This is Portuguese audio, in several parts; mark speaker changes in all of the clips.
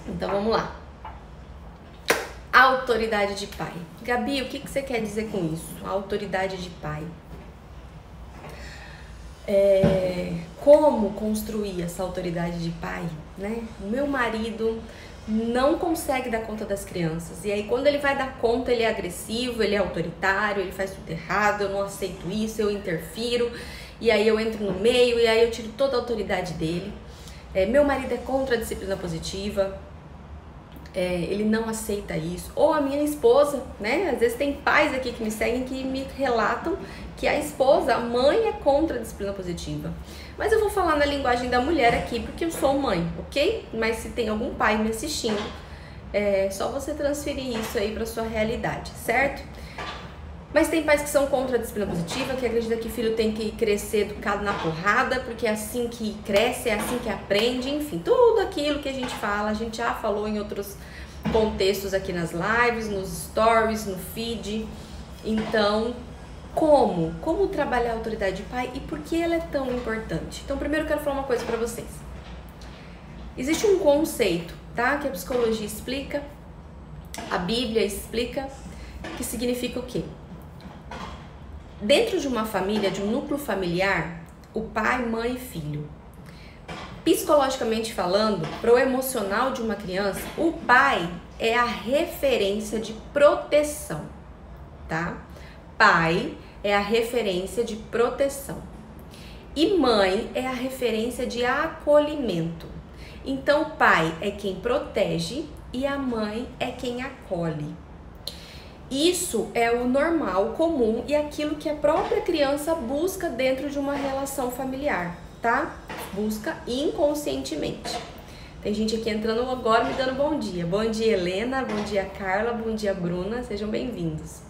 Speaker 1: Então vamos lá. Autoridade de pai. Gabi, o que você quer dizer com isso? Autoridade de pai. Como construir essa autoridade de pai, né? O meu marido não consegue dar conta das crianças. E aí quando ele vai dar conta, ele é agressivo, ele é autoritário, ele faz tudo errado, eu não aceito isso, eu interfiro. E aí eu entro no meio e aí eu tiro toda a autoridade dele. Meu marido é contra a disciplina positiva. Ele não aceita isso. Ou a minha esposa, né? Às vezes tem pais aqui que me seguem que me relatam que a esposa, a mãe é contra a disciplina positiva. Mas eu vou falar na linguagem da mulher aqui, porque eu sou mãe, ok? Mas se tem algum pai me assistindo, é só você transferir isso aí para sua realidade, certo? Mas tem pais que são contra a disciplina positiva, que acreditam que o filho tem que crescer educado na porrada, porque é assim que cresce, é assim que aprende, enfim, tudo aquilo que a gente fala, a gente já falou em outros contextos aqui nas lives, nos stories, no feed. Então, como trabalhar a autoridade de pai e por que ela é tão importante? Então, primeiro eu quero falar uma coisa pra vocês. Existe um conceito, tá? Que a psicologia explica, a Bíblia explica, que significa o quê? Dentro de uma família, de um núcleo familiar, o pai, mãe e filho. Psicologicamente falando, para o emocional de uma criança, o pai é a referência de proteção, tá? Pai é a referência de proteção. E mãe é a referência de acolhimento. Então, o pai é quem protege e a mãe é quem acolhe. Isso é o normal, comum e aquilo que a própria criança busca dentro de uma relação familiar, tá? Busca inconscientemente. Tem gente aqui entrando agora me dando bom dia. Bom dia, Helena, bom dia, Carla, bom dia, Bruna, sejam bem-vindos.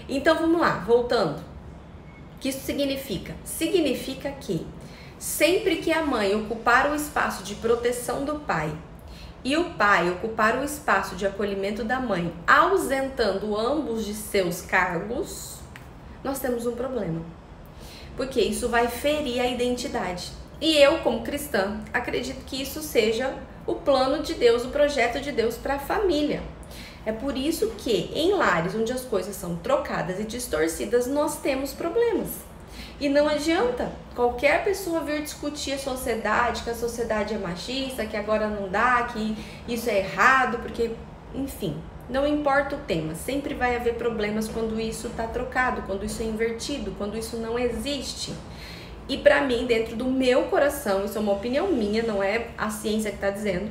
Speaker 1: Então vamos lá, voltando. O que isso significa? Significa que sempre que a mãe ocupar o espaço de proteção do pai e o pai ocupar o espaço de acolhimento da mãe, ausentando ambos de seus cargos, nós temos um problema. Porque isso vai ferir a identidade. E eu, como cristã, acredito que isso seja o plano de Deus, o projeto de Deus para a família. É por isso que em lares onde as coisas são trocadas e distorcidas, nós temos problemas. E não adianta qualquer pessoa vir discutir a sociedade, que a sociedade é machista, que agora não dá, que isso é errado, porque, enfim, não importa o tema, sempre vai haver problemas quando isso está trocado, quando isso é invertido, quando isso não existe. E para mim, dentro do meu coração, isso é uma opinião minha, não é a ciência que está dizendo,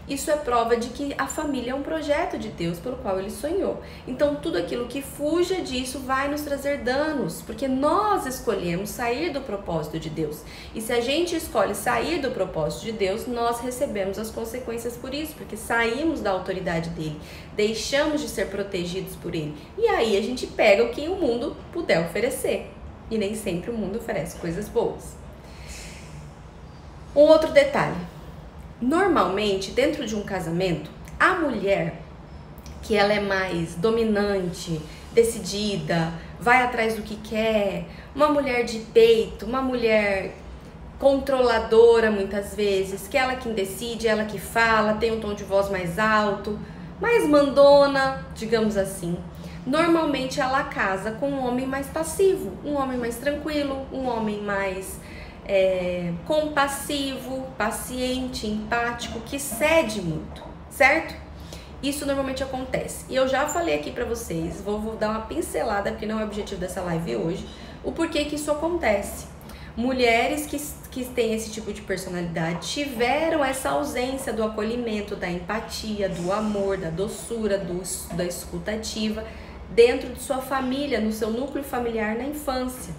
Speaker 1: isso é prova de que a família é um projeto de Deus pelo qual Ele sonhou. Então, tudo aquilo que fuja disso vai nos trazer danos, porque nós escolhemos sair do propósito de Deus. E se a gente escolhe sair do propósito de Deus, nós recebemos as consequências por isso, porque saímos da autoridade dEle, deixamos de ser protegidos por Ele. E aí a gente pega o que o mundo puder oferecer. E nem sempre o mundo oferece coisas boas. Um outro detalhe. Normalmente, dentro de um casamento, a mulher, que ela é mais dominante, decidida, vai atrás do que quer, uma mulher de peito, uma mulher controladora muitas vezes, que ela quem decide, ela que fala, tem um tom de voz mais alto, mais mandona, digamos assim. Normalmente ela casa com um homem mais passivo, um homem mais tranquilo, um homem mais compassivo, paciente, empático, que cede muito, certo? Isso normalmente acontece. E eu já falei aqui pra vocês, vou dar uma pincelada, porque não é o objetivo dessa live hoje, o porquê que isso acontece. Mulheres que têm esse tipo de personalidade tiveram essa ausência do acolhimento, da empatia, do amor, da doçura, da escutativa dentro de sua família, no seu núcleo familiar na infância.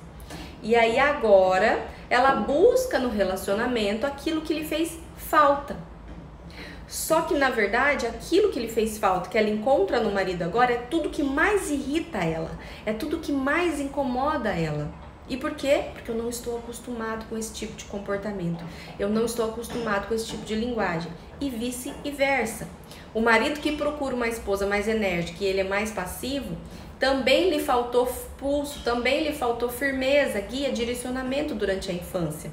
Speaker 1: E aí agora ela busca no relacionamento aquilo que lhe fez falta. Só que na verdade aquilo que lhe fez falta, que ela encontra no marido agora, é tudo que mais irrita ela, é tudo que mais incomoda ela. E por quê? Porque eu não estou acostumado com esse tipo de comportamento, eu não estou acostumado com esse tipo de linguagem, e vice-versa. O marido que procura uma esposa mais enérgica e ele é mais passivo, também lhe faltou pulso, também lhe faltou firmeza, guia, direcionamento durante a infância.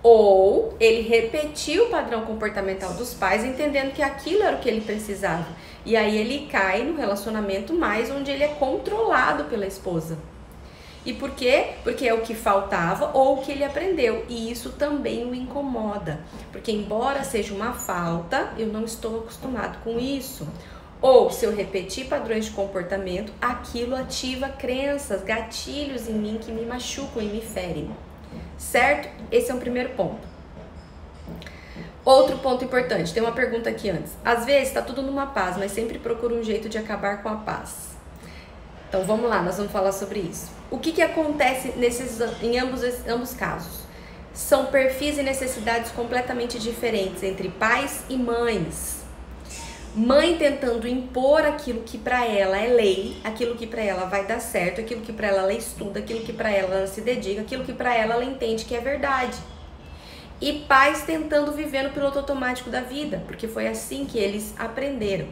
Speaker 1: Ou ele repetiu o padrão comportamental dos pais, entendendo que aquilo era o que ele precisava. E aí ele cai no relacionamento mais onde ele é controlado pela esposa. E por quê? Porque é o que faltava ou o que ele aprendeu. E isso também o incomoda. Porque embora seja uma falta, eu não estou acostumado com isso. Ou se eu repetir padrões de comportamento, aquilo ativa crenças, gatilhos em mim que me machucam e me ferem. Certo? Esse é um primeiro ponto. Outro ponto importante, tem uma pergunta aqui antes. Às vezes tá tudo numa paz, mas sempre procura um jeito de acabar com a paz. Então vamos lá, nós vamos falar sobre isso. O que acontece em ambos casos? São perfis e necessidades completamente diferentes entre pais e mães. Mãe tentando impor aquilo que pra ela é lei, aquilo que pra ela vai dar certo, aquilo que pra ela estuda, aquilo que pra ela se dedica, aquilo que pra ela entende que é verdade. E pais tentando viver no piloto automático da vida, porque foi assim que eles aprenderam,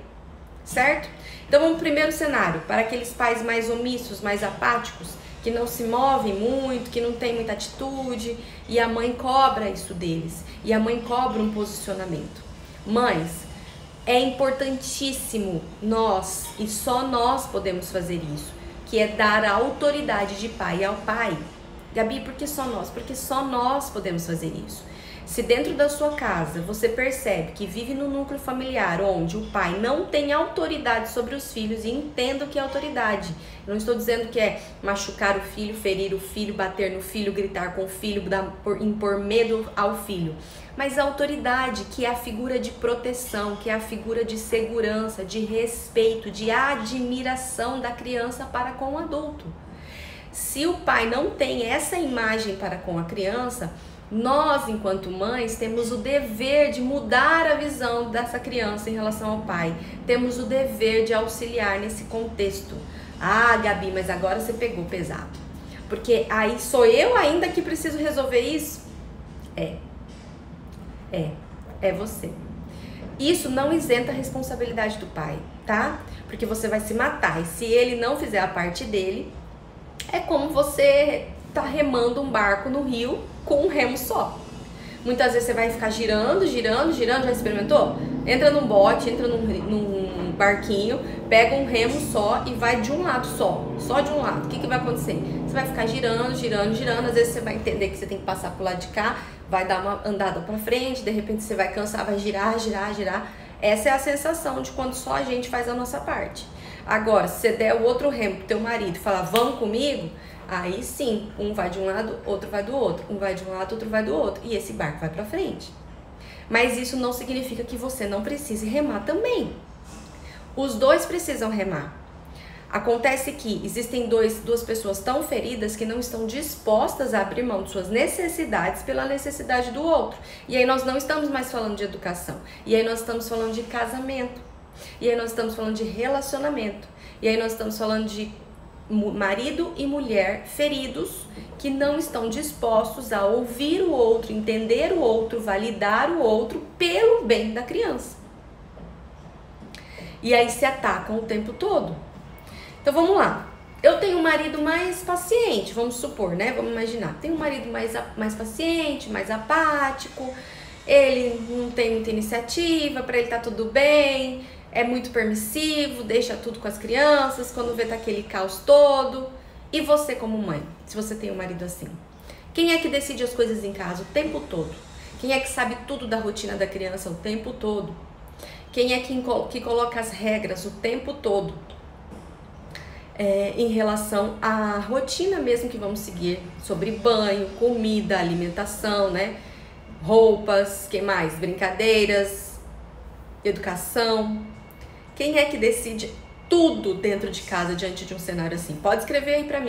Speaker 1: certo? Então vamos pro primeiro cenário, para aqueles pais mais omissos, mais apáticos, que não se movem muito, que não tem muita atitude, e a mãe cobra isso deles, e a mãe cobra um posicionamento. Mães, é importantíssimo nós, e só nós podemos fazer isso, que é dar a autoridade de pai ao pai. Gabi, por que só nós? Porque só nós podemos fazer isso. Se dentro da sua casa você percebe que vive no núcleo familiar onde o pai não tem autoridade sobre os filhos, e entenda o que é autoridade. Eu não estou dizendo que é machucar o filho, ferir o filho, bater no filho, gritar com o filho, impor medo ao filho. Mas a autoridade, que é a figura de proteção, que é a figura de segurança, de respeito, de admiração da criança para com o adulto. Se o pai não tem essa imagem para com a criança, nós, enquanto mães, temos o dever de mudar a visão dessa criança em relação ao pai. Temos o dever de auxiliar nesse contexto. Ah, Gabi, mas agora você pegou pesado. Porque aí sou eu ainda que preciso resolver isso? É você. Isso não isenta a responsabilidade do pai, tá? Porque você vai se matar. E se ele não fizer a parte dele, é como você tá remando um barco no rio com um remo só. Muitas vezes você vai ficar girando, já experimentou? Entra num bote, entra num barquinho, pega um remo só e vai de um lado só de um lado. O que vai acontecer? Você vai ficar girando, às vezes você vai entender que você tem que passar pro lado de cá, vai dar uma andada pra frente, de repente você vai cansar, vai girar. Essa é a sensação de quando só a gente faz a nossa parte. Agora, se você der o outro remo pro teu marido e falar, vamos comigo, aí sim, um vai de um lado, outro vai do outro. Um vai de um lado, outro vai do outro. E esse barco vai pra frente. Mas isso não significa que você não precise remar também. Os dois precisam remar. Acontece que existem duas pessoas tão feridas que não estão dispostas a abrir mão de suas necessidades pela necessidade do outro. E aí nós não estamos mais falando de educação. E aí nós estamos falando de casamento. E aí nós estamos falando de relacionamento. E aí nós estamos falando de marido e mulher feridos que não estão dispostos a ouvir o outro, entender o outro, validar o outro pelo bem da criança. E aí se atacam o tempo todo. Então vamos lá. Eu tenho um marido mais paciente, vamos supor, né? Vamos imaginar. Tenho um marido mais paciente, mais apático. Ele não tem muita iniciativa, para ele tá tudo bem. É muito permissivo, deixa tudo com as crianças, quando vê tá aquele caos todo. E você como mãe, se você tem um marido assim? Quem é que decide as coisas em casa o tempo todo? Quem é que sabe tudo da rotina da criança o tempo todo? Quem é que coloca as regras o tempo todo? Em relação à rotina mesmo que vamos seguir, sobre banho, comida, alimentação, né? Roupas, que mais? Brincadeiras, educação. Quem é que decide tudo dentro de casa diante de um cenário assim? Pode escrever aí pra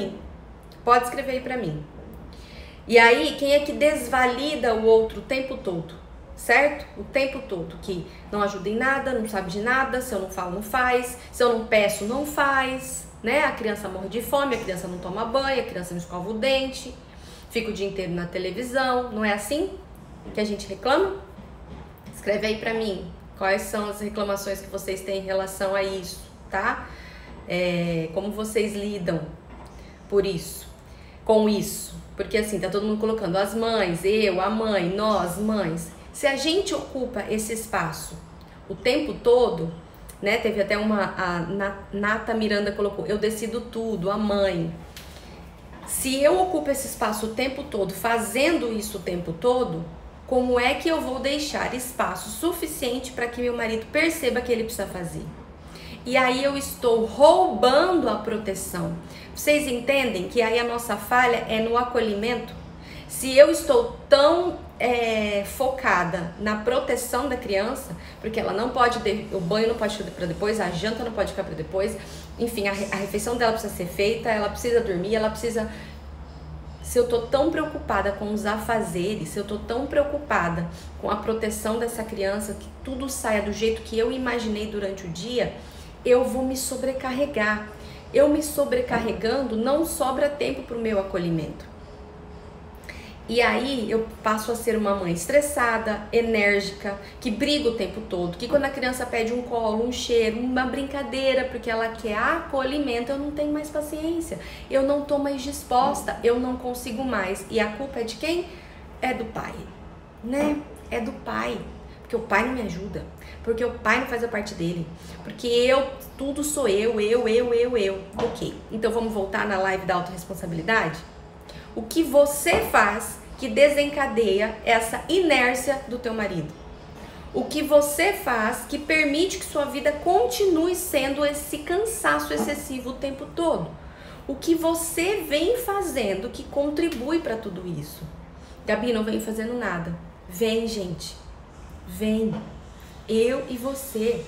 Speaker 1: mim. E aí, quem é que desvalida o outro o tempo todo? Certo? O tempo todo, que não ajuda em nada, não sabe de nada, se eu não falo, não faz, se eu não peço, não faz, né? A criança morre de fome, a criança não toma banho, a criança não escova o dente, fica o dia inteiro na televisão, não é assim que a gente reclama? Escreve aí pra mim. Quais são as reclamações que vocês têm em relação a isso, tá? Como vocês lidam com isso, Porque assim, tá todo mundo colocando as mães, eu, a mãe, nós, mães. Se a gente ocupa esse espaço o tempo todo, né? Teve até a Nata Miranda colocou, eu decido tudo, a mãe. Se eu ocupo esse espaço o tempo todo, fazendo isso o tempo todo, como é que eu vou deixar espaço suficiente para que meu marido perceba que ele precisa fazer? E aí eu estou roubando a proteção. Vocês entendem que aí a nossa falha é no acolhimento? Se eu estou tão focada na proteção da criança, porque ela não pode, o banho não pode ficar para depois, a janta não pode ficar para depois, enfim, a refeição dela precisa ser feita, ela precisa dormir, ela precisa... Se eu tô tão preocupada com os afazeres, se eu tô tão preocupada com a proteção dessa criança, que tudo saia do jeito que eu imaginei durante o dia, eu vou me sobrecarregar. Eu me sobrecarregando, não sobra tempo para o meu acolhimento. E aí eu passo a ser uma mãe estressada, enérgica, que briga o tempo todo, que quando a criança pede um colo, um cheiro, uma brincadeira, porque ela quer acolhimento, eu não tenho mais paciência, eu não tô mais disposta, eu não consigo mais. E a culpa é de quem? É do pai, né? É do pai, porque o pai não me ajuda, porque o pai não faz a parte dele, porque tudo sou eu. Ok, então vamos voltar na live da autorresponsabilidade? O que você faz que desencadeia essa inércia do teu marido? O que você faz que permite que sua vida continue sendo esse cansaço excessivo o tempo todo? O que você vem fazendo que contribui para tudo isso? Gabi, não vem fazendo nada. Vem, gente. Vem. Eu e você.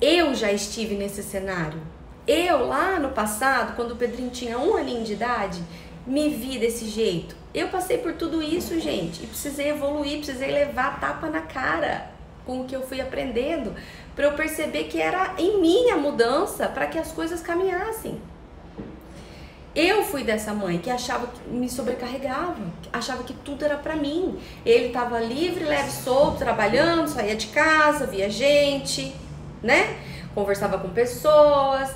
Speaker 1: Eu já estive nesse cenário. Eu, lá no passado, quando o Pedrinho tinha 1 aninho de idade, me vi desse jeito. Eu passei por tudo isso, gente, e precisei evoluir, precisei levar tapa na cara com o que eu fui aprendendo, para eu perceber que era em mim a mudança, para que as coisas caminhassem. Eu fui dessa mãe que achava que me sobrecarregava, achava que tudo era pra mim. Ele tava livre, leve, solto, trabalhando, saía de casa, via gente, né? Conversava com pessoas,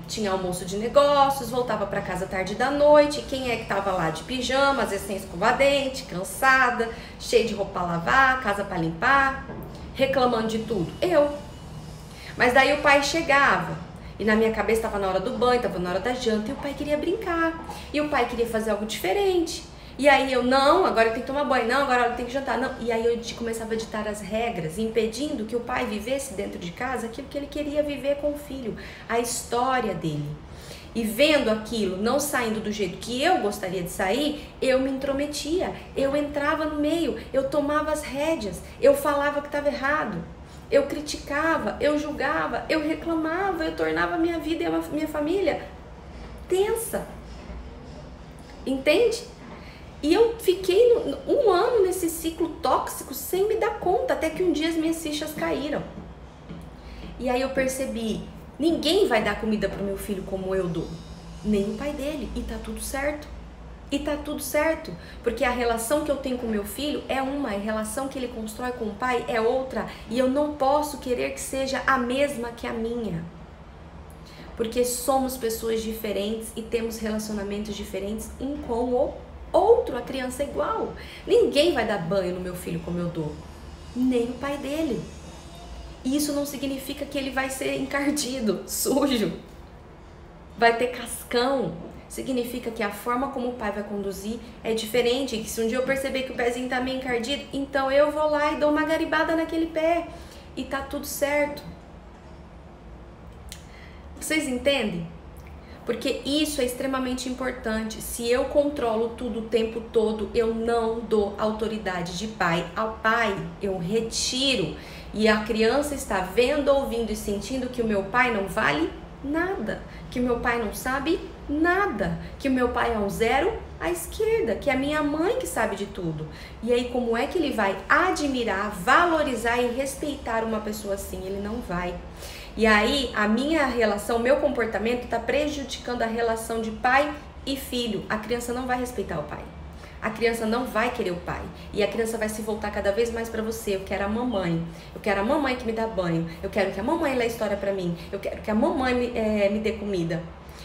Speaker 1: tinha almoço de negócios, voltava para casa tarde da noite. Quem é que tava lá de pijama, às vezes sem escovar dente, cansada, cheia de roupa pra lavar, casa para limpar, reclamando de tudo? Eu. Mas daí o pai chegava e na minha cabeça tava na hora do banho, tava na hora da janta, e o pai queria brincar, e o pai queria fazer algo diferente. E aí eu, não, agora eu tenho que tomar banho, não, agora eu tenho que jantar, não. E aí eu começava a ditar as regras, impedindo que o pai vivesse dentro de casa aquilo que ele queria viver com o filho, a história dele. E vendo aquilo não saindo do jeito que eu gostaria de sair, eu me intrometia, eu entrava no meio, eu tomava as rédeas, eu falava que estava errado, eu criticava, eu julgava, eu reclamava, eu tornava a minha vida e a minha família tensa. Entende? E eu fiquei 1 ano nesse ciclo tóxico sem me dar conta, até que um dia as minhas fichas caíram. E aí eu percebi, ninguém vai dar comida pro meu filho como eu dou, nem o pai dele, e tá tudo certo. E tá tudo certo, porque a relação que eu tenho com meu filho é uma, a relação que ele constrói com o pai é outra, e eu não posso querer que seja a mesma que a minha. Porque somos pessoas diferentes e temos relacionamentos diferentes um com o outro. A criança é igual. Ninguém vai dar banho no meu filho como eu dou, nem o pai dele. E isso não significa que ele vai ser encardido, sujo, vai ter cascão. Significa que a forma como o pai vai conduzir é diferente, que se um dia eu perceber que o pezinho tá meio encardido, então eu vou lá e dou uma garibada naquele pé e tá tudo certo. Vocês entendem? Porque isso é extremamente importante. Se eu controlo tudo o tempo todo, eu não dou autoridade de pai ao pai, eu retiro. E a criança está vendo, ouvindo e sentindo que o meu pai não vale nada, que o meu pai não sabe nada, que o meu pai é um zero à esquerda, que é a minha mãe que sabe de tudo. E aí como é que ele vai admirar, valorizar e respeitar uma pessoa assim? Ele não vai. E aí a minha relação, o meu comportamento está prejudicando a relação de pai e filho. A criança não vai respeitar o pai. A criança não vai querer o pai. E a criança vai se voltar cada vez mais para você. Eu quero a mamãe. Eu quero a mamãe que me dá banho. Eu quero que a mamãe lê a história para mim. Eu quero que a mamãe me dê comida.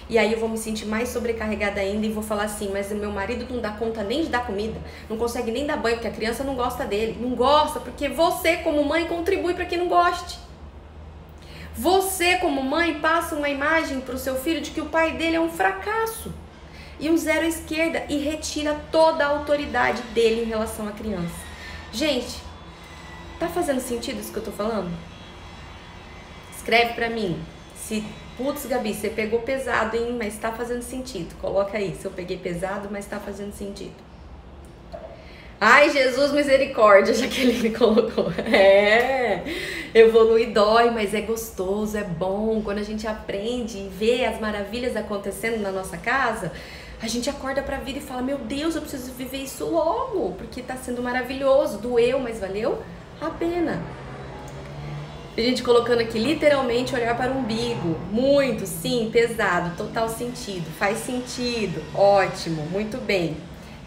Speaker 1: E aí eu vou me sentir mais sobrecarregada ainda e vou falar assim, mas o meu marido não dá conta nem de dar comida, não consegue nem dar banho porque a criança não gosta dele. Não gosta porque você como mãe contribui para que não goste. Você como mãe passa uma imagem para o seu filho de que o pai dele é um fracasso e um zero à esquerda e retira toda a autoridade dele em relação à criança. Gente, tá fazendo sentido isso que eu tô falando? Escreve pra mim. Se, putz, Gabi, você pegou pesado, hein? Mas tá fazendo sentido. Coloca aí, se eu peguei pesado, mas tá fazendo sentido. Ai, Jesus, misericórdia, Jaqueline colocou. Evoluir dói, mas é gostoso, é bom. Quando a gente aprende e vê as maravilhas acontecendo na nossa casa, a gente acorda pra vida e fala, meu Deus, eu preciso viver isso logo, porque tá sendo maravilhoso. Doeu, mas valeu a pena. A gente colocando aqui, literalmente, olhar para o umbigo. Muito, sim, pesado, total sentido. Faz sentido, ótimo, muito bem.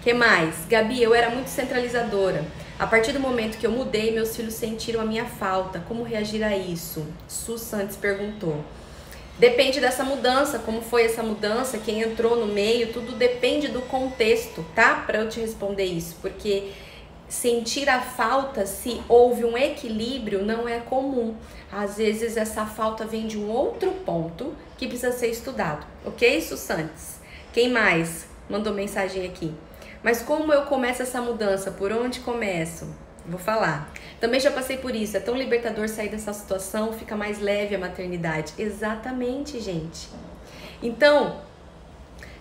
Speaker 1: Que mais? Gabi, eu era muito centralizadora. A partir do momento que eu mudei, meus filhos sentiram a minha falta. Como reagir a isso? Su Santos perguntou. Depende dessa mudança, como foi essa mudança, quem entrou no meio, tudo depende do contexto, tá? Para eu te responder isso, porque sentir a falta, se houve um equilíbrio, não é comum. Às vezes essa falta vem de um outro ponto que precisa ser estudado, ok, Sussantes? Quem mais mandou mensagem aqui? Mas como eu começo essa mudança? Por onde começo? Vou falar. Também já passei por isso, é tão libertador sair dessa situação, fica mais leve a maternidade. Exatamente, gente. Então,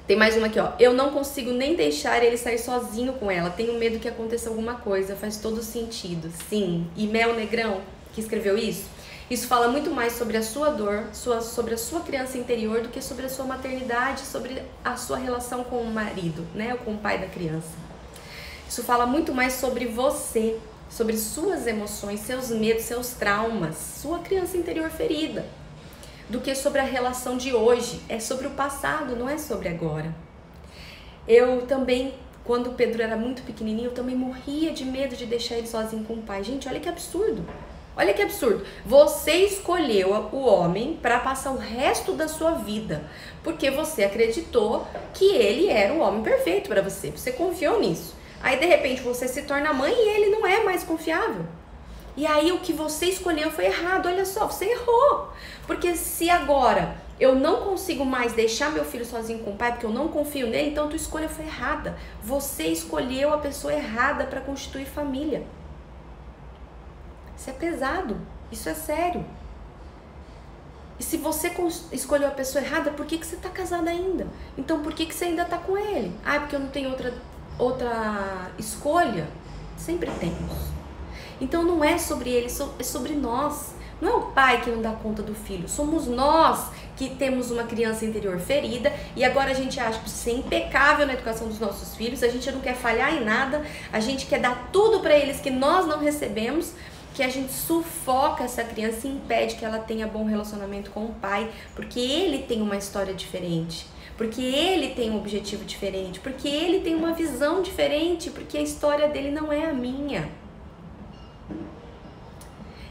Speaker 1: tem mais uma aqui, ó. Eu não consigo nem deixar ele sair sozinho com ela. Tenho medo que aconteça alguma coisa. Faz todo sentido. Sim. E Mel Negrão, que escreveu isso, isso fala muito mais sobre a sua dor, sobre a sua criança interior, do que sobre a sua maternidade, sobre a sua relação com o marido, né? Ou com o pai da criança. Isso fala muito mais sobre você, sobre suas emoções, seus medos, seus traumas, sua criança interior ferida, do que sobre a relação de hoje. É sobre o passado, não é sobre agora. Eu também, quando o Pedro era muito pequenininho, eu também morria de medo de deixar ele sozinho com o pai. Gente, olha que absurdo. Olha que absurdo. Você escolheu o homem para passar o resto da sua vida, porque você acreditou que ele era o homem perfeito para você. Você confiou nisso. Aí, de repente, você se torna mãe e ele não é mais confiável. E aí o que você escolheu foi errado. Olha só, você errou. Porque se agora eu não consigo mais deixar meu filho sozinho com o pai, porque eu não confio nele, então a tua escolha foi errada. Você escolheu a pessoa errada para constituir família. Isso é pesado. Isso é sério. E se você escolheu a pessoa errada, por que você está casada ainda? Então por que você ainda está com ele? Ah, porque eu não tenho outra escolha? Sempre temos. Então não é sobre ele, é sobre nós. Não é o pai que não dá conta do filho, somos nós que temos uma criança interior ferida e agora a gente acha que ser impecável na educação dos nossos filhos, a gente não quer falhar em nada, a gente quer dar tudo para eles que nós não recebemos, que a gente sufoca essa criança e impede que ela tenha bom relacionamento com o pai, porque ele tem uma história diferente, porque ele tem um objetivo diferente, porque ele tem uma visão diferente, porque a história dele não é a minha.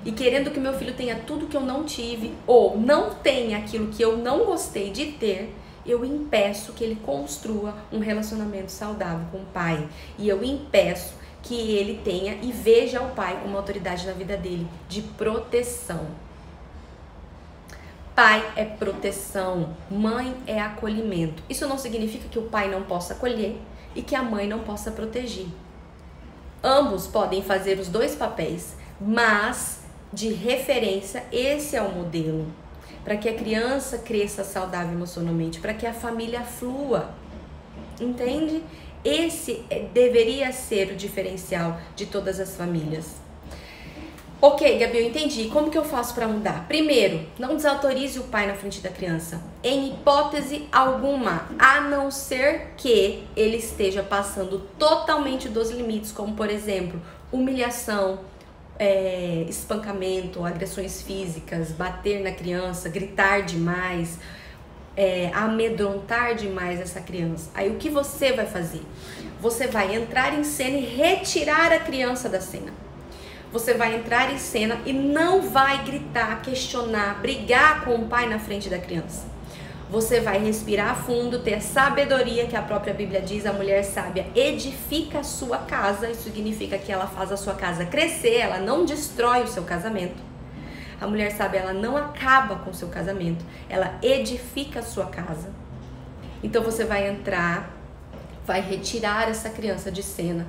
Speaker 1: E querendo que meu filho tenha tudo que eu não tive, ou não tenha aquilo que eu não gostei de ter, eu impeço que ele construa um relacionamento saudável com o pai. E eu impeço que ele tenha e veja o pai como autoridade na vida dele, de proteção. Pai é proteção, mãe é acolhimento. Isso não significa que o pai não possa acolher e que a mãe não possa proteger. Ambos podem fazer os dois papéis, mas de referência, esse é o modelo para que a criança cresça saudável emocionalmente, para que a família flua, entende? Esse deveria ser o diferencial de todas as famílias. Ok, Gabi, eu entendi. Como que eu faço para mudar? Primeiro, não desautorize o pai na frente da criança, em hipótese alguma, a não ser que ele esteja passando totalmente dos limites, como por exemplo, humilhação, espancamento, agressões físicas, bater na criança, gritar demais, amedrontar demais essa criança. Aí o que você vai fazer? Você vai entrar em cena e retirar a criança da cena. Você vai entrar em cena e não vai gritar, questionar, brigar com o pai na frente da criança. Você vai respirar fundo, ter a sabedoria que a própria Bíblia diz, a mulher sábia edifica a sua casa, isso significa que ela faz a sua casa crescer, ela não destrói o seu casamento. A mulher sábia, ela não acaba com o seu casamento, ela edifica a sua casa. Então você vai entrar, vai retirar essa criança de cena,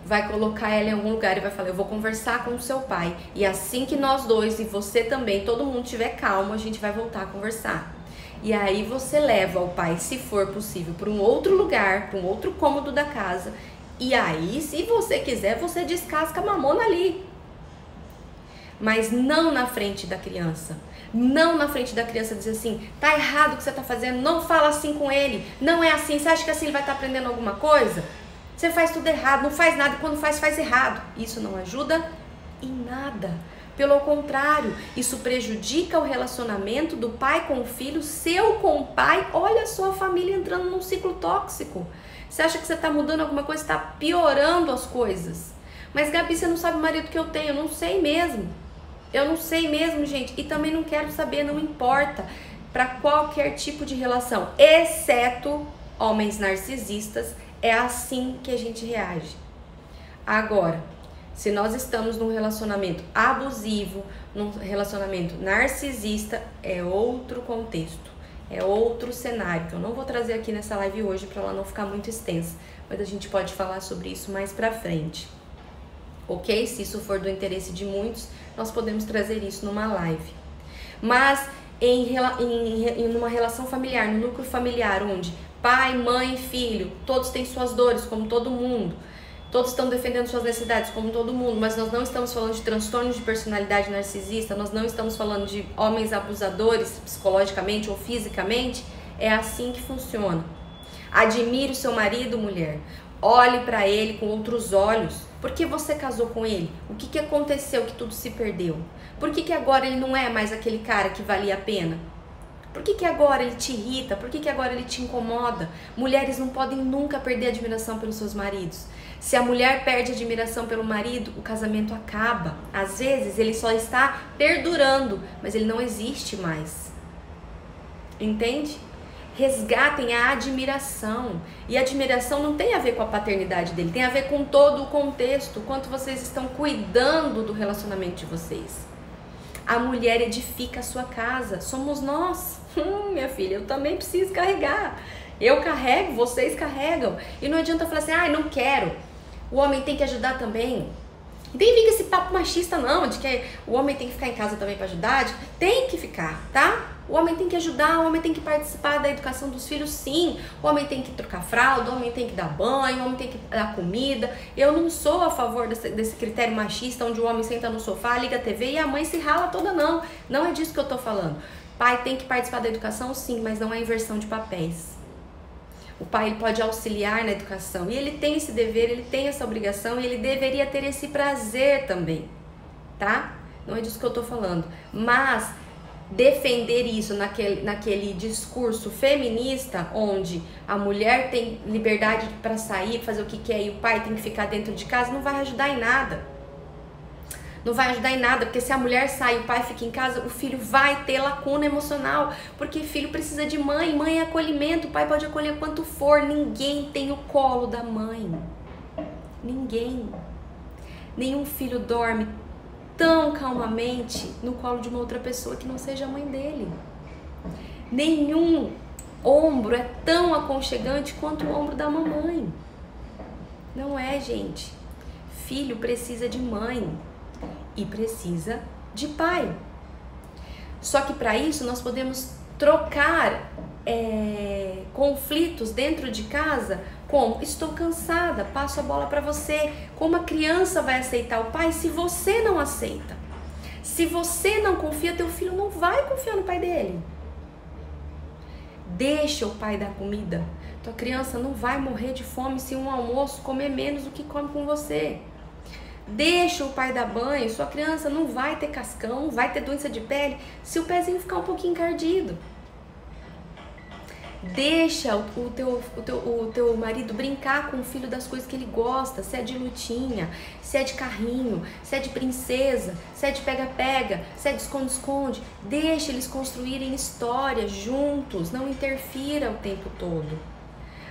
Speaker 1: vai colocar ela em algum lugar e vai falar, eu vou conversar com o seu pai. E assim que nós dois, e você também, todo mundo tiver calmo, a gente vai voltar a conversar. E aí você leva o pai, se for possível, para um outro lugar, para um outro cômodo da casa. E aí, se você quiser, você descasca a mamona ali. Mas não na frente da criança. Não na frente da criança dizer assim, tá errado o que você tá fazendo, não fala assim com ele, não é assim, você acha que assim ele vai estar aprendendo alguma coisa? Você faz tudo errado, não faz nada, quando faz errado. Isso não ajuda em nada. Pelo contrário, isso prejudica o relacionamento do pai com o filho, seu com o pai. Olha a sua família entrando num ciclo tóxico. Você acha que você está mudando alguma coisa, está piorando as coisas. Mas Gabi, você não sabe o marido que eu tenho. Eu não sei mesmo. Eu não sei mesmo, gente. E também não quero saber, não importa. Para qualquer tipo de relação, exceto homens narcisistas, é assim que a gente reage. Agora, se nós estamos num relacionamento abusivo, num relacionamento narcisista, é outro contexto, é outro cenário, que eu não vou trazer aqui nessa live hoje para ela não ficar muito extensa, mas a gente pode falar sobre isso mais pra frente, ok? Se isso for do interesse de muitos, nós podemos trazer isso numa live. Mas em uma relação familiar, no núcleo familiar, onde pai, mãe, filho, todos têm suas dores, como todo mundo, todos estão defendendo suas necessidades, como todo mundo, mas nós não estamos falando de transtornos de personalidade narcisista, nós não estamos falando de homens abusadores psicologicamente ou fisicamente. É assim que funciona. Admire o seu marido, mulher. Olhe para ele com outros olhos. Por que você casou com ele? O que aconteceu que tudo se perdeu? Por que agora ele não é mais aquele cara que valia a pena? Por que agora ele te irrita? Por que agora ele te incomoda? Mulheres não podem nunca perder a admiração pelos seus maridos. Se a mulher perde a admiração pelo marido, o casamento acaba. Às vezes ele só está perdurando, mas ele não existe mais. Entende? Resgatem a admiração. E a admiração não tem a ver com a paternidade dele, tem a ver com todo o contexto, o quanto vocês estão cuidando do relacionamento de vocês. A mulher edifica a sua casa, somos nós. Minha filha, eu também preciso carregar. Eu carrego, vocês carregam. E não adianta falar assim, não quero. O homem tem que ajudar também. Não tem que vir com esse papo machista não, de que o homem tem que ficar em casa também para ajudar. Tem que ficar, tá? O homem tem que ajudar, o homem tem que participar da educação dos filhos, sim. O homem tem que trocar fralda, o homem tem que dar banho, o homem tem que dar comida. Eu não sou a favor desse critério machista, onde o homem senta no sofá, liga a TV e a mãe se rala toda, não. Não é disso que eu tô falando. Pai tem que participar da educação, sim, mas não é inversão de papéis. O pai ele pode auxiliar na educação e ele tem esse dever, ele tem essa obrigação e ele deveria ter esse prazer também, tá? Não é disso que eu tô falando. Mas defender isso naquele discurso feminista, onde a mulher tem liberdade para sair, fazer o que quer e o pai tem que ficar dentro de casa, não vai ajudar em nada. Não vai ajudar em nada, porque se a mulher sai e o pai fica em casa, o filho vai ter lacuna emocional, porque filho precisa de mãe, mãe é acolhimento, o pai pode acolher quanto for, ninguém tem o colo da mãe, ninguém, nenhum filho dorme tão calmamente no colo de uma outra pessoa que não seja a mãe dele, nenhum ombro é tão aconchegante quanto o ombro da mamãe, não é, gente? Filho precisa de mãe e precisa de pai. Só que para isso nós podemos trocar conflitos dentro de casa como estou cansada, passo a bola para você. Como a criança vai aceitar o pai se você não aceita? Se você não confia, teu filho não vai confiar no pai dele. Deixa o pai dar comida. Tua criança não vai morrer de fome se um almoço comer menos do que come com você. Deixa o pai dar banho, sua criança não vai ter cascão, não vai ter doença de pele se o pezinho ficar um pouquinho encardido. Deixa o teu marido brincar com o filho das coisas que ele gosta, se é de lutinha, se é de carrinho, se é de princesa, se é de pega-pega, se é de esconde-esconde. Deixa eles construírem histórias juntos, não interfira o tempo todo.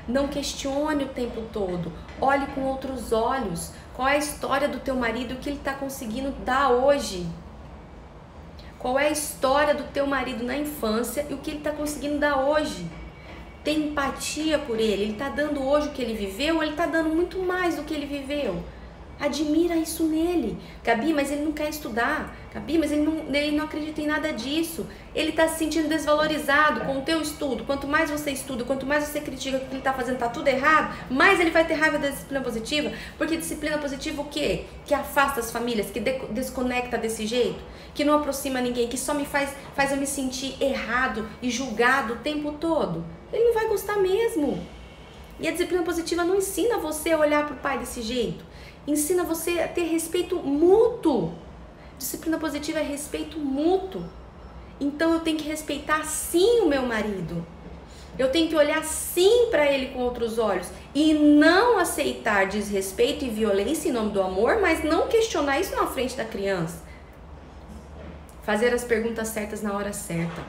Speaker 1: Não questione o tempo todo, olhe com outros olhos. Qual é a história do teu marido, o que ele está conseguindo dar hoje? Qual é a história do teu marido na infância e o que ele está conseguindo dar hoje? Tem empatia por ele está dando hoje o que ele viveu ou ele está dando muito mais do que ele viveu? Admira isso nele. Gabi, mas ele não quer estudar. Gabi, mas ele não acredita em nada disso. Ele está se sentindo desvalorizado com o teu estudo. Quanto mais você estuda, quanto mais você critica que o que ele está fazendo está tudo errado, mais ele vai ter raiva da disciplina positiva. Porque disciplina positiva o quê? Que afasta as famílias, que desconecta desse jeito, que não aproxima ninguém, que só me faz eu me sentir errado e julgado o tempo todo. Ele não vai gostar mesmo. E a disciplina positiva não ensina você a olhar para o pai desse jeito. Ensina você a ter respeito mútuo. Disciplina positiva é respeito mútuo. Então eu tenho que respeitar sim o meu marido. Eu tenho que olhar sim para ele com outros olhos. E não aceitar desrespeito e violência em nome do amor, mas não questionar isso na frente da criança. Fazer as perguntas certas na hora certa.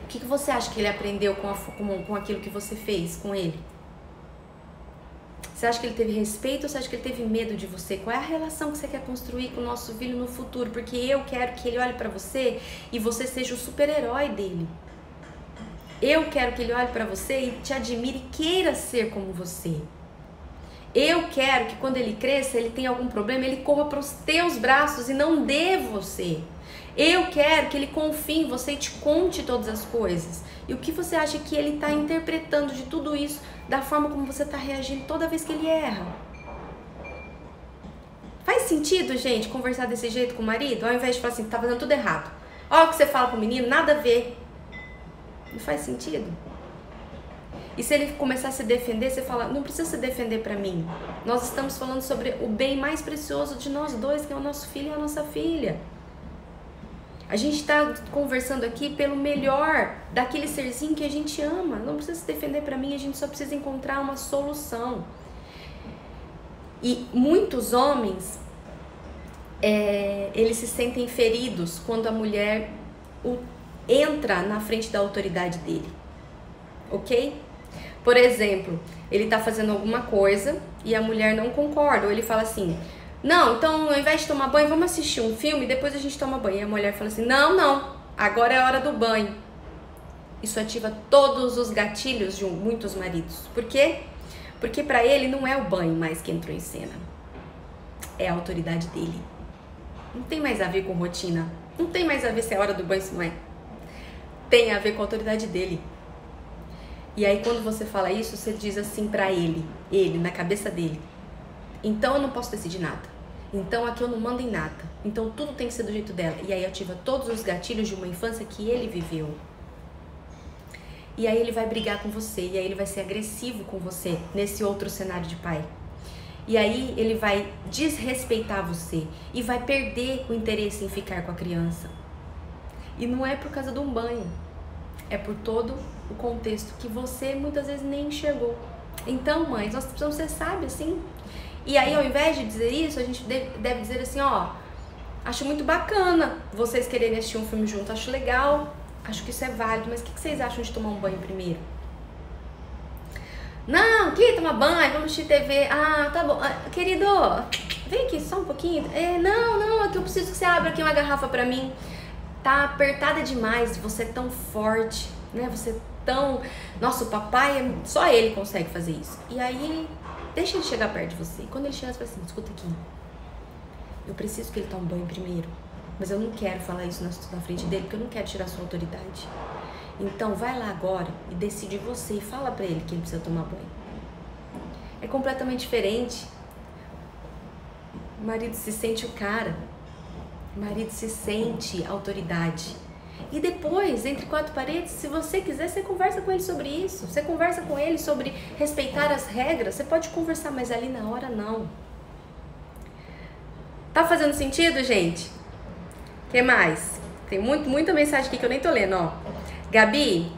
Speaker 1: O que você acha que ele aprendeu com aquilo que você fez com ele? Você acha que ele teve respeito ou você acha que ele teve medo de você? Qual é a relação que você quer construir com o nosso filho no futuro? Porque eu quero que ele olhe pra você e você seja o super-herói dele. Eu quero que ele olhe pra você e te admire e queira ser como você. Eu quero que quando ele cresça, ele tenha algum problema, ele corra para os teus braços e não dê você. Eu quero que ele confie em você e te conte todas as coisas. E o que você acha que ele está interpretando de tudo isso, da forma como você está reagindo toda vez que ele erra? Faz sentido, gente, conversar desse jeito com o marido? Ao invés de falar assim, tá fazendo tudo errado. Olha o que você fala pro menino, nada a ver. Não faz sentido? E se ele começar a se defender, você fala, não precisa se defender pra mim. Nós estamos falando sobre o bem mais precioso de nós dois, que é o nosso filho e a nossa filha. A gente está conversando aqui pelo melhor daquele serzinho que a gente ama. Não precisa se defender pra mim, a gente só precisa encontrar uma solução. E muitos homens, eles se sentem feridos quando a mulher entra na frente da autoridade dele. Ok? Por exemplo, ele tá fazendo alguma coisa e a mulher não concorda. Ou ele fala assim, não, então ao invés de tomar banho, vamos assistir um filme e depois a gente toma banho. E a mulher fala assim, não, agora é a hora do banho. Isso ativa todos os gatilhos de muitos maridos. Por quê? Porque pra ele não é o banho mais que entrou em cena. É a autoridade dele. Não tem mais a ver com rotina. Não tem mais a ver se é a hora do banho, se não é. Tem a ver com a autoridade dele. E aí quando você fala isso, você diz assim pra ele, na cabeça dele. Então eu não posso decidir nada. Então aqui eu não mando em nada. Então tudo tem que ser do jeito dela. E aí ativa todos os gatilhos de uma infância que ele viveu. E aí ele vai brigar com você. E aí ele vai ser agressivo com você nesse outro cenário de pai. E aí ele vai desrespeitar você. E vai perder o interesse em ficar com a criança. E não é por causa de um banho. É por todo o contexto que você muitas vezes nem enxergou. Então, mães, nós precisamos ser sábias, sim. E aí, ao invés de dizer isso, a gente deve dizer assim, ó, acho muito bacana vocês quererem assistir um filme junto, acho legal, acho que isso é válido, mas o que vocês acham de tomar um banho primeiro? Não, que tomar banho, vamos assistir TV. Ah, tá bom. Querido, vem aqui só um pouquinho. Não, é que eu preciso que você abra aqui uma garrafa pra mim. Tá apertada demais, você é tão forte, né? Você é tão... Nossa, o papai, só ele consegue fazer isso. E aí, deixa ele chegar perto de você. Quando ele chegar, você fala assim, escuta aqui. Eu preciso que ele tome banho primeiro. Mas eu não quero falar isso na frente dele, porque eu não quero tirar sua autoridade. Então, vai lá agora e decide você e fala pra ele que ele precisa tomar banho. É completamente diferente. O marido se sente o cara. O marido se sente autoridade. E depois, entre quatro paredes, se você quiser, você conversa com ele sobre isso. Você conversa com ele sobre respeitar as regras. Você pode conversar, mas ali na hora não. Tá fazendo sentido, gente? O que mais? Tem muita mensagem aqui que eu nem tô lendo, ó. Gabi,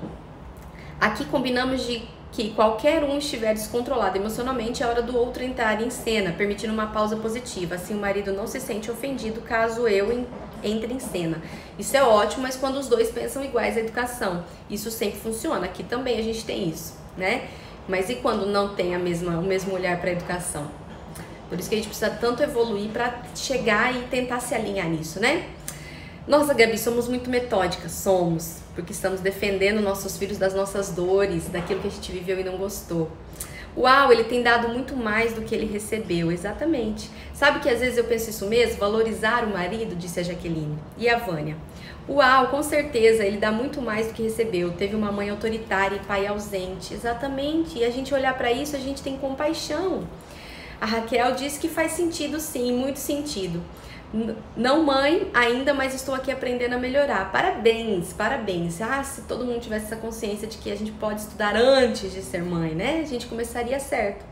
Speaker 1: Aqui combinamos de que qualquer um estiver descontrolado emocionalmente, é hora do outro entrar em cena, permitindo uma pausa positiva. Assim o marido não se sente ofendido caso eu entre em cena. Isso é ótimo, mas quando os dois pensam iguais à educação, isso sempre funciona. Aqui também a gente tem isso, né? Mas e quando não tem o mesmo olhar para a educação? Por isso que a gente precisa tanto evoluir para chegar e tentar se alinhar nisso, né? Nossa, Gabi, somos muito metódicas, somos, porque estamos defendendo nossos filhos das nossas dores, daquilo que a gente viveu e não gostou. Uau, ele tem dado muito mais do que ele recebeu, exatamente. Sabe que às vezes eu penso isso mesmo? Valorizar o marido, disse a Jaqueline. E a Vânia? Uau, com certeza, ele dá muito mais do que recebeu. Teve uma mãe autoritária e pai ausente. Exatamente, e a gente olhar para isso, a gente tem compaixão. A Raquel disse que faz sentido sim, muito sentido. Não mãe ainda, mas estou aqui aprendendo a melhorar. Parabéns, parabéns. Ah, se todo mundo tivesse essa consciência de que a gente pode estudar antes de ser mãe, né? A gente começaria certo.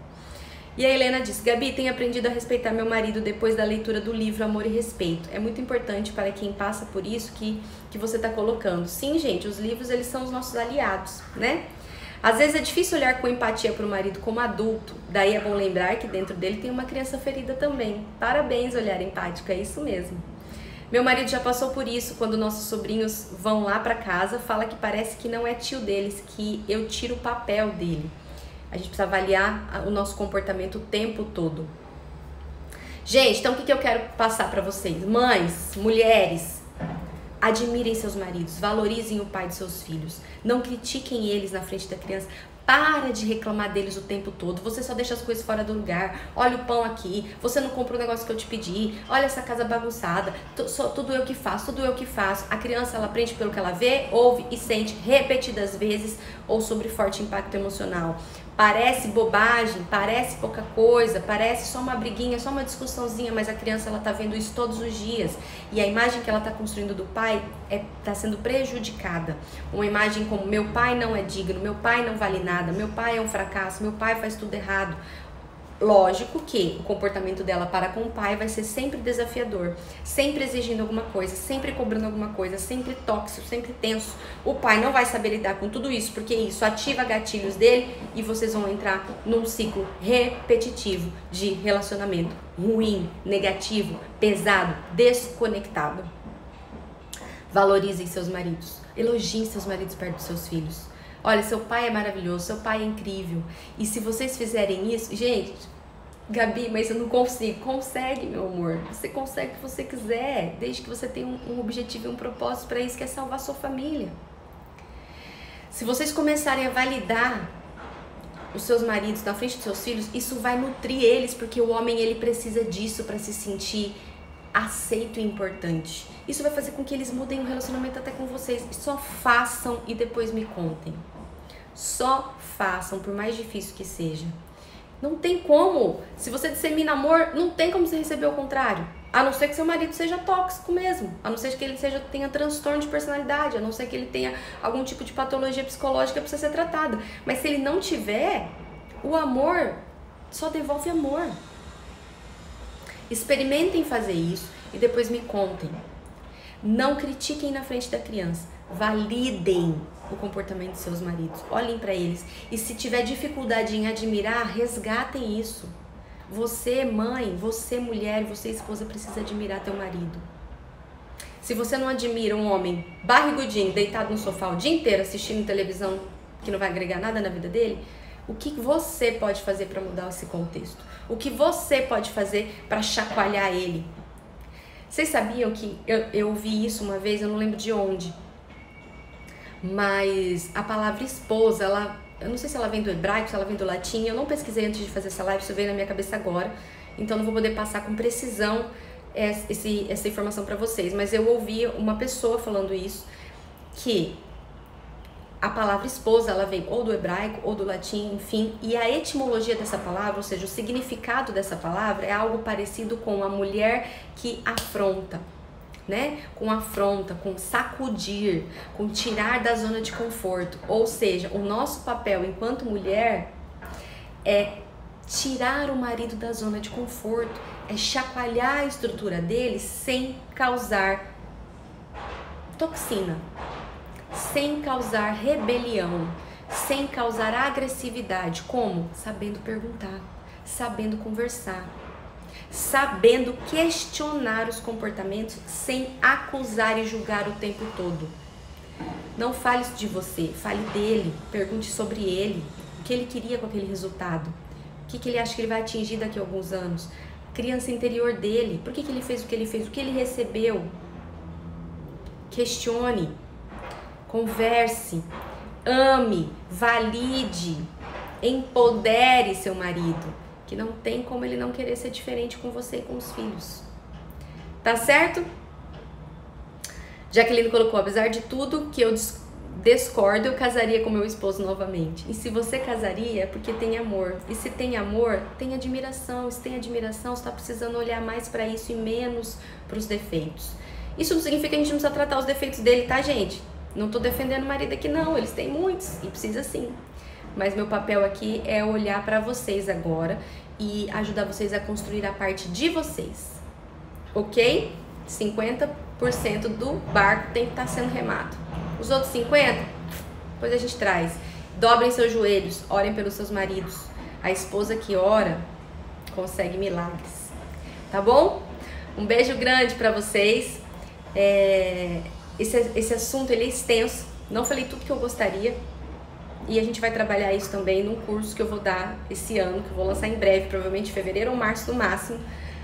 Speaker 1: E a Helena disse, Gabi, tenho aprendido a respeitar meu marido depois da leitura do livro Amor e Respeito. É muito importante para quem passa por isso que você está colocando. Sim, gente, os livros, eles são os nossos aliados, né? Às vezes é difícil olhar com empatia para o marido como adulto, daí é bom lembrar que dentro dele tem uma criança ferida também. Parabéns, olhar empático, é isso mesmo. Meu marido já passou por isso, quando nossos sobrinhos vão lá para casa, fala que parece que não é tio deles, que eu tiro o papel dele. A gente precisa avaliar o nosso comportamento o tempo todo. Gente, então o que eu quero passar para vocês? Mães, mulheres, admirem seus maridos, valorizem o pai de seus filhos, não critiquem eles na frente da criança, para de reclamar deles o tempo todo, você só deixa as coisas fora do lugar, olha o pão aqui, você não compra o negócio que eu te pedi, olha essa casa bagunçada, tudo eu que faço, tudo eu que faço. A criança, ela aprende pelo que ela vê, ouve e sente repetidas vezes ou sobre forte impacto emocional. Parece bobagem, parece pouca coisa, parece só uma briguinha, só uma discussãozinha, mas a criança, ela tá vendo isso todos os dias. E a imagem que ela tá construindo do pai tá sendo prejudicada. Uma imagem como meu pai não é digno, meu pai não vale nada, meu pai é um fracasso, meu pai faz tudo errado. Lógico que o comportamento dela para com o pai vai ser sempre desafiador, sempre exigindo alguma coisa, sempre cobrando alguma coisa, sempre tóxico, sempre tenso. O pai não vai saber lidar com tudo isso, porque isso ativa gatilhos dele e vocês vão entrar num ciclo repetitivo de relacionamento ruim, negativo, pesado, desconectado. Valorizem seus maridos, elogiem seus maridos perto dos seus filhos. Olha, seu pai é maravilhoso, seu pai é incrível. E se vocês fizerem isso, gente, Gabi, mas eu não consigo. Consegue, meu amor. Você consegue o que você quiser, desde que você tenha um objetivo e um propósito para isso, que é salvar sua família. Se vocês começarem a validar os seus maridos na frente dos seus filhos, isso vai nutrir eles, porque o homem, ele precisa disso para se sentir aceito e importante. Isso vai fazer com que eles mudem o relacionamento até com vocês. Só façam e depois me contem. Só façam, por mais difícil que seja. Não tem como. Se você dissemina amor, não tem como você receber o contrário. A não ser que seu marido seja tóxico mesmo. A não ser que ele tenha transtorno de personalidade. A não ser que ele tenha algum tipo de patologia psicológica que precisa ser tratada. Mas se ele não tiver, o amor só devolve amor. Experimentem fazer isso e depois me contem. Não critiquem na frente da criança. Validem o comportamento de seus maridos. Olhem para eles. E se tiver dificuldade em admirar, resgatem isso. Você, mãe, você, mulher, você, esposa, precisa admirar teu marido. Se você não admira um homem barrigudinho, deitado no sofá o dia inteiro, assistindo televisão, que não vai agregar nada na vida dele, o que você pode fazer para mudar esse contexto? O que você pode fazer para chacoalhar ele? Vocês sabiam que eu ouvi isso uma vez, eu não lembro de onde, mas a palavra esposa, eu não sei se ela vem do hebraico, se ela vem do latim, eu não pesquisei antes de fazer essa live, isso veio na minha cabeça agora, então não vou poder passar com precisão essa informação para vocês, mas eu ouvi uma pessoa falando isso, que a palavra esposa, ela vem ou do hebraico ou do latim, enfim, e a etimologia dessa palavra, ou seja, o significado dessa palavra é algo parecido com a mulher que afronta, né? Com afronta, com sacudir, com tirar da zona de conforto. Ou seja, o nosso papel enquanto mulher é tirar o marido da zona de conforto, é chacoalhar a estrutura dele sem causar toxina, sem causar rebelião, sem causar agressividade. Como? Sabendo perguntar, sabendo conversar, sabendo questionar os comportamentos sem acusar e julgar o tempo todo. Não fale de você, fale dele, pergunte sobre ele, o que ele queria com aquele resultado, o que ele acha que ele vai atingir daqui a alguns anos, criança interior dele, por que ele fez, o que ele recebeu. Questione, converse, ame, valide, empodere seu marido, que não tem como ele não querer ser diferente com você e com os filhos. Tá certo? Jaqueline colocou, apesar de tudo que eu discordo, eu casaria com meu esposo novamente. E se você casaria, é porque tem amor. E se tem amor, tem admiração. E se tem admiração, você tá precisando olhar mais pra isso e menos pros defeitos. Isso não significa que a gente não precisa tratar os defeitos dele, tá, gente? Não tô defendendo o marido aqui, não. Eles têm muitos e precisa sim. Mas meu papel aqui é olhar pra vocês agora e ajudar vocês a construir a parte de vocês. Ok? 50% do barco tem que estar sendo remado. Os outros 50%, depois a gente traz. Dobrem seus joelhos, orem pelos seus maridos. A esposa que ora consegue milagres. Tá bom? Um beijo grande pra vocês. Esse assunto ele é extenso. Não falei tudo que eu gostaria. E a gente vai trabalhar isso também num curso que eu vou dar esse ano, que eu vou lançar em breve, provavelmente em fevereiro ou março no máximo,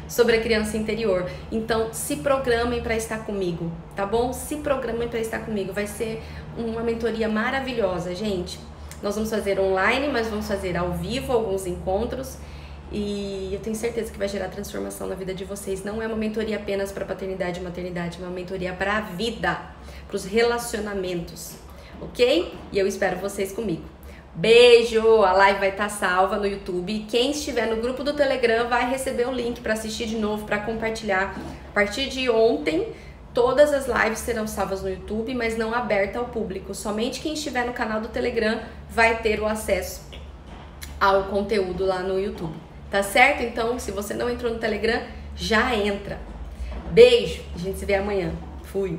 Speaker 1: sobre a criança interior. Então, se programem para estar comigo, tá bom? Se programem para estar comigo. Vai ser uma mentoria maravilhosa, gente. Nós vamos fazer online, mas vamos fazer ao vivo alguns encontros. E eu tenho certeza que vai gerar transformação na vida de vocês. Não é uma mentoria apenas para paternidade e maternidade, é uma mentoria para a vida, para os relacionamentos, ok? E eu espero vocês comigo. Beijo! A live vai estar salva no YouTube. E quem estiver no grupo do Telegram vai receber o link para assistir de novo, para compartilhar. A partir de ontem, todas as lives serão salvas no YouTube, mas não aberta ao público. Somente quem estiver no canal do Telegram vai ter o acesso ao conteúdo lá no YouTube. Tá certo? Então, se você não entrou no Telegram, já entra. Beijo! A gente se vê amanhã. Fui!